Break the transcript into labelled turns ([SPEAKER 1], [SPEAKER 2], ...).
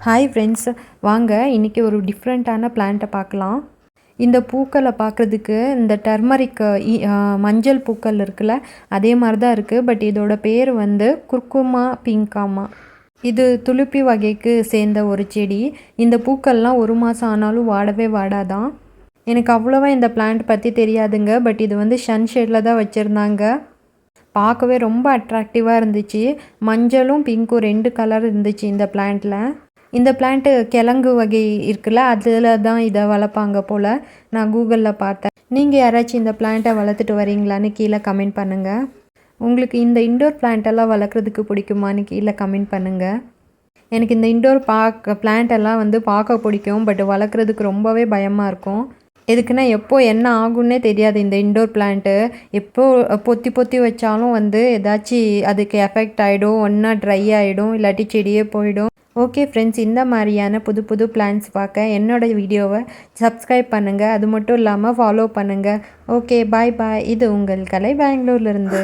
[SPEAKER 1] Hi friends, வாங்க இன்றைக்கி ஒரு டிஃப்ரெண்ட்டான பிளான்ட்டை பார்க்கலாம். இந்த பூக்களை பார்க்குறதுக்கு இந்த டர்மரிக் மஞ்சள் பூக்கள் இருக்குல்ல, அதே மாதிரி தான் இருக்குது. பட் இதோட பேர் வந்து குர்குமா பிங்காமா. இது துளுப்பி வகைக்கு சேர்ந்த ஒரு செடி. இந்த பூக்கள்லாம் 1 மாதம் ஆனாலும் வாடவே வாடாதான். எனக்கு அவ்வளோவா இந்த பிளான்ட் பற்றி தெரியாதுங்க. பட் இது வந்து சன்ஷேடில் தான் வச்சுருந்தாங்க. பார்க்கவே ரொம்ப அட்ராக்டிவாக இருந்துச்சு. மஞ்சளும் பிங்க்கும் 2 கலர் இருந்துச்சு இந்த பிளான்ட்டில். இந்த பிளான்ட்டு கிழங்கு வகை இருக்குல்ல, அதில் தான் இதை வளர்ப்பாங்க போல். நான் கூகுளில் பார்த்தேன். நீங்கள் யாராச்சும் இந்த பிளான்ட்டை வளர்த்துட்டு வரீங்களான்னு கீழே கமெண்ட் பண்ணுங்கள். உங்களுக்கு இந்த இன்டோர் பிளான்ட்டெல்லாம் வளர்க்குறதுக்கு பிடிக்குமான்னு கீழே கமெண்ட் பண்ணுங்கள். எனக்கு இந்த இன்டோர் பிளான்ட்டெல்லாம் வந்து பார்க்க பிடிக்கும். பட் வளர்க்குறதுக்கு ரொம்பவே பயமாக இருக்கும். எதுக்குன்னா எப்போ என்ன ஆகுன்னே தெரியாது. இந்த இன்டோர் பிளான்ட்டு எப்போ பொத்தி பொத்தி வச்சாலும் வந்து ஏதாச்சும் அதுக்கு எஃபெக்ட் ஆகிடும், ஒன்றா ட்ரை ஆகிடும், இல்லாட்டி செடியே போயிடும். ஓகே ஃப்ரெண்ட்ஸ், இந்த மாதிரியான புது புது பிளான்ஸ் பார்க்க என்னோடய வீடியோவை சப்ஸ்கிரைப் பண்ணுங்கள். அது மட்டும் இல்லாமல் ஃபாலோ பண்ணுங்கள். ஓகே, பாய் பாய். இது உங்கள் கலை பெங்களூர்லேருந்து.